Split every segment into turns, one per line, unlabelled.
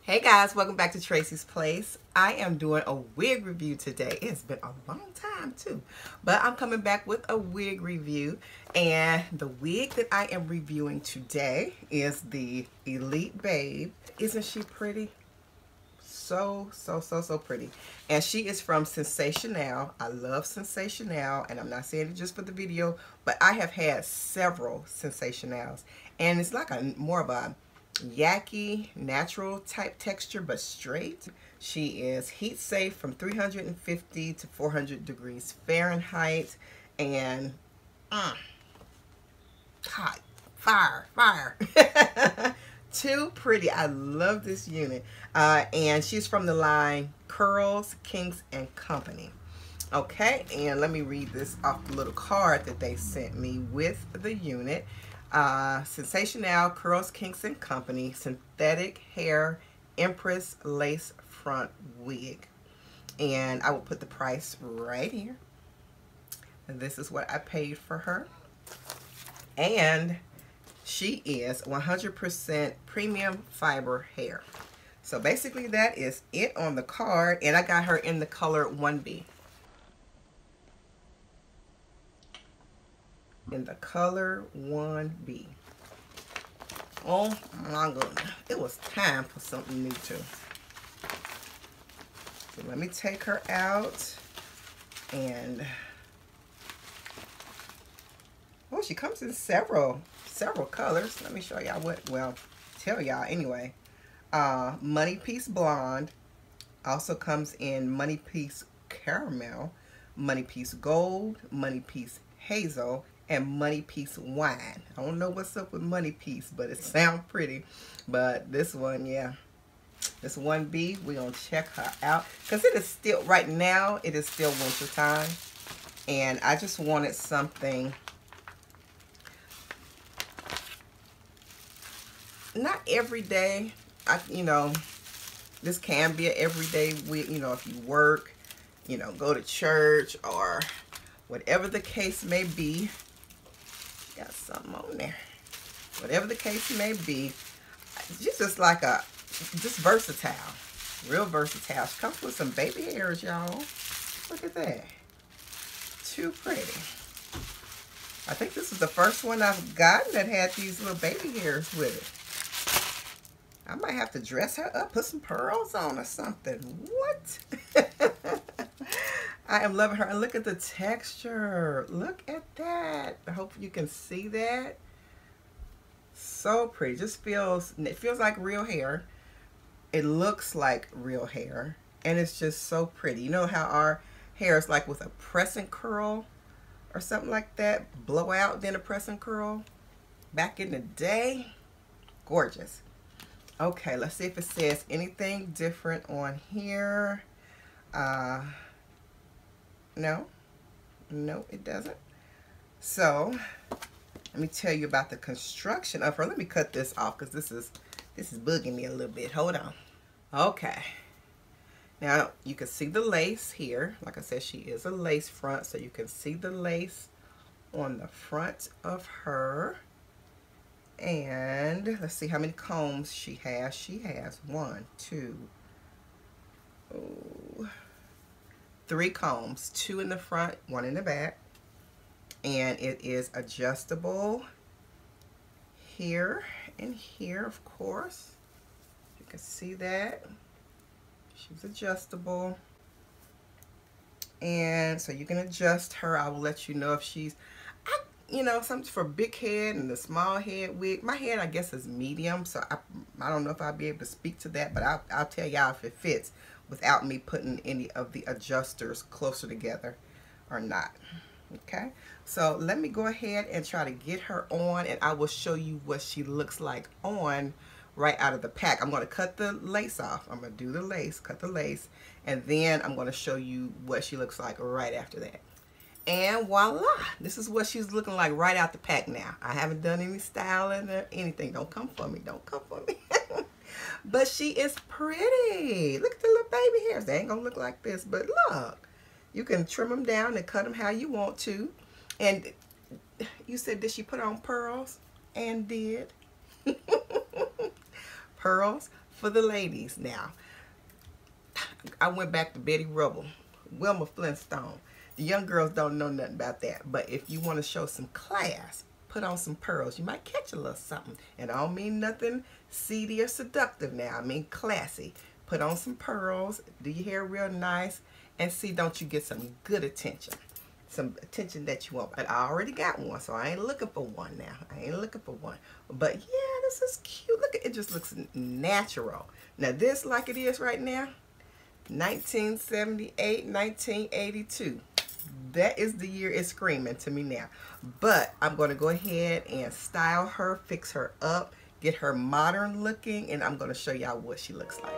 Hey guys, welcome back to Tracie's Place. I am doing a wig review today. It's been a long time too, but I'm coming back with a wig review, and the wig that I am reviewing today is the Elite Babe. Isn't she pretty? So pretty. And she is from Sensationnel. I love Sensationnel, and I'm not saying it just for the video, but I have had several Sensationels, and it's like more of a yucky natural type texture, but straight. She is heat safe from 350 to 400 degrees Fahrenheit, and hot fire too pretty. I love this unit, and she's from the line Curls, Kinks, and Company. Okay, and let me read this off the little card that they sent me with the unit. Sensationnel, Curls, Kinks, and Company synthetic hair Empress lace front wig, and I will put the price right here. And this is what I paid for her, and she is 100% premium fiber hair. So basically that is it on the card, and I got her in the color 1B. In the color 1B. Oh my goodness, it was time for something new too. So let me take her out, and oh, she comes in several colors. Let me show y'all tell y'all anyway. Money Piece Blonde also comes in Money Piece Caramel, Money Piece Gold, Money Piece Hazel, and Money Piece Wine. I don't know what's up with Money Piece, but it sounds pretty. But this one, yeah, this 1B, we're gonna check her out, because it is still, right now it is still winter time, and I just wanted something not every day. You know, this can be an everyday wig, you know, if you work, you know, go to church or whatever the case may be. Got something on there. Whatever the case may be, just like just versatile, real versatile. She comes with some baby hairs, y'all. Look at that, too pretty. I think this is the first one I've gotten that had these little baby hairs with it. I might have to dress her up, put some pearls on or something. What? I am loving her. And look at the texture. Look at that. I hope you can see that. So pretty. It feels like real hair. It looks like real hair. And it's just so pretty. You know how our hair is like with a press and curl or something like that? Blow out, then a press and curl. Back in the day. Gorgeous. Okay, let's see if it says anything different on here. No, it doesn't. So let me tell you about the construction of her. Let me cut this off, because this is bugging me a little bit. Hold on. Okay. Now you can see the lace here. Like I said, she is a lace front, so you can see the lace on the front of her. And let's see how many combs she has. She has 3 combs, 2 in the front, 1 in the back. And it is adjustable here and here, of course. You can see that. She's adjustable. And so you can adjust her. I will let you know if she's, you know, something for big head and the small head wig. My head, I guess, is medium, so I don't know if I'll be able to speak to that, but I'll tell y'all if it fits without me putting any of the adjusters closer together or not. Okay, so let me go ahead and try to get her on, and I will show you what she looks like on right out of the pack. I'm going to cut the lace off. I'm going to do the lace, cut the lace, and then I'm going to show you what she looks like right after that. And voila, this is what she's looking like right out the pack now. I haven't done any styling or anything. Don't come for me. Don't come for me. But she is pretty. Look at the little baby hairs. They ain't going to look like this, but look. You can trim them down and cut them how you want to. And you said, did she put on pearls? And did. Pearls, For the ladies now, I went back to Betty Rubble, Wilma Flintstone. The young girls don't know nothing about that. But if you want to show some class, put on some pearls. You might catch a little something. And I don't mean nothing seedy or seductive now. I mean classy. Put on some pearls. Do your hair real nice. And see, don't you get some good attention. Some attention that you want. But I already got one, so I ain't looking for one now. I ain't looking for one. But yeah, this is cute. Look at it, just looks natural. Now this, like it is right now, 1978, 1982. That is the year it's screaming to me now. But I'm going to go ahead and style her, fix her up, get her modern looking, and I'm going to show y'all what she looks like.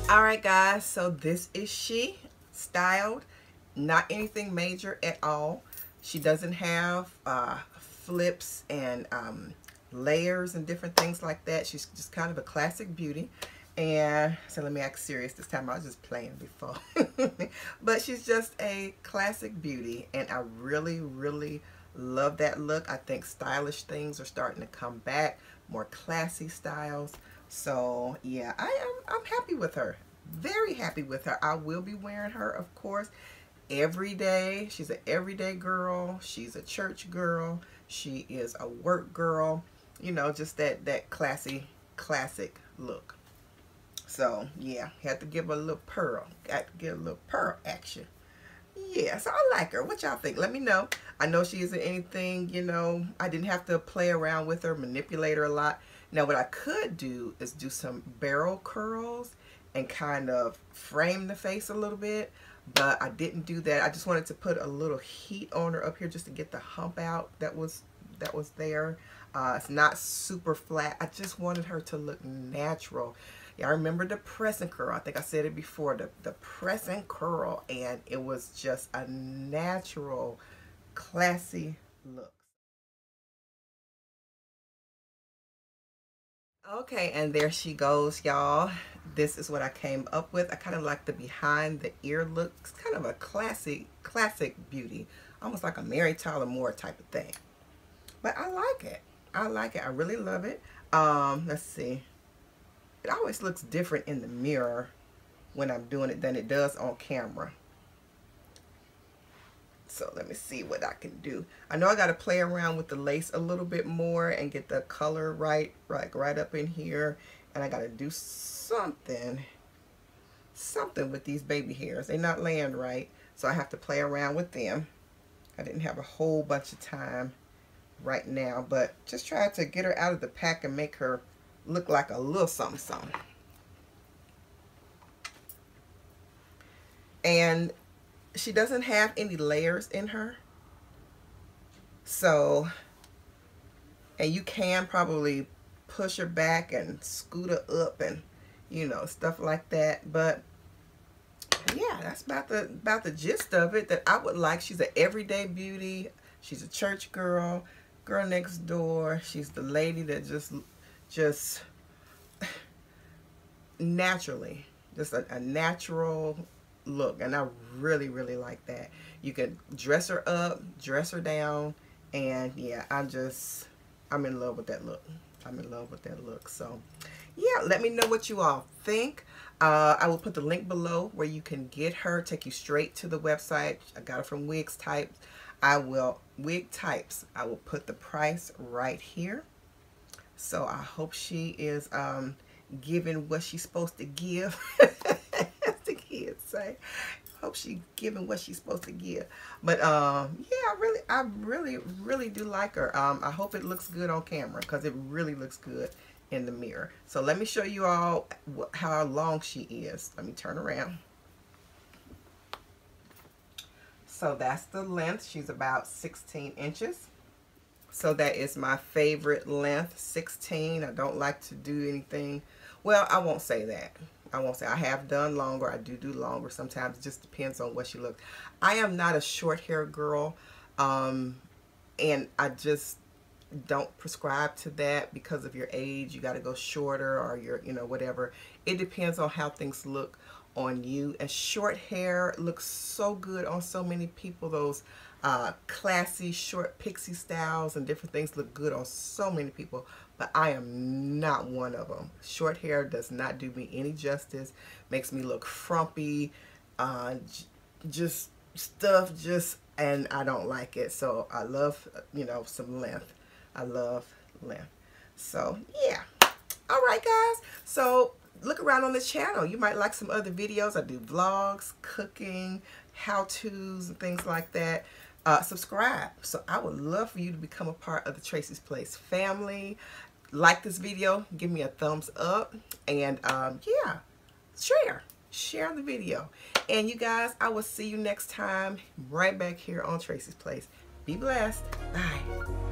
Alright guys, so this is she styled. Not anything major at all. She doesn't have flips and layers and different things like that. She's just kind of a classic beauty. And so let me act serious this time. I was just playing before. But she's just a classic beauty, and I really, really love that look. I think stylish things are starting to come back, more classy styles. So yeah, I'm happy with her. Very happy with her. I will be wearing her, of course, every day. She's an everyday girl. She's a church girl. She is a work girl. You know, just that classy, classic look. So yeah, had to give her a little pearl. Got to get a little pearl action. Yeah, so I like her. What y'all think? Let me know. I know she isn't anything, you know, I didn't have to play around with her, manipulate her a lot. Now what I could do is do some barrel curls and kind of frame the face a little bit, but I didn't do that. I just wanted to put a little heat on her up here just to get the hump out that was there. It's not super flat. I just wanted her to look natural. Yeah, I remember the press and curl. I think I said it before, the press and curl, and it was just a natural, classy look. Okay, and there she goes, y'all. This is what I came up with. I kind of like the behind the ear look. It's kind of a classic beauty. Almost like a Mary Tyler Moore type of thing. But I like it. I like it. I really love it. Let's see. It always looks different in the mirror when I'm doing it than it does on camera. So let me see what I can do. I know I got to play around with the lace a little bit more and get the color right up in here. And I got to do something with these baby hairs. They're not laying right, so I have to play around with them. I didn't have a whole bunch of time right now, but just try to get her out of the pack and make her look like a little something something. And she doesn't have any layers in her, so, and you can probably push her back and scoot her up and, you know, stuff like that. But yeah, that's about the gist of it that I would like. She's an everyday beauty. She's a church girl, girl next door. She's the lady that just naturally, just a natural look, and I really like that. You can dress her up, dress her down, and yeah, I'm in love with that look. I'm in love with that look. So yeah, let me know what you all think. I will put the link below where you can get her, take you straight to the website. I got her from Wigs Types. Wig Types. I will put the price right here. So I hope she is giving what she's supposed to give. As the kids say. Hope she's giving what she's supposed to give. But yeah, I really do like her. I hope it looks good on camera, because it really looks good in the mirror. So let me show you all how long she is. Let me turn around. So that's the length. She's about 16 inches. So that is my favorite length, 16. I don't like to do anything. Well, I won't say that. I won't say. I have done longer. I do longer. Sometimes it just depends on what she looks. I am not a short hair girl. And I just don't prescribe to that because of your age. You got to go shorter, or your, you know, whatever. It depends on how things look on you. And short hair looks so good on so many people. Those classy short pixie styles and different things look good on so many people, but I am not one of them. Short hair does not do me any justice. Makes me look frumpy, just stuff, and I don't like it. So I love, you know, some length. I love length. So yeah. All right, guys. So look around on this channel. You might like some other videos. I do vlogs, cooking, how-tos, and things like that. Subscribe. So I would love for you to become a part of the Tracie's Place family. Like this video, give me a thumbs up, and yeah, share the video. And you guys, I will see you next time right back here on Tracie's Place. Be blessed. Bye.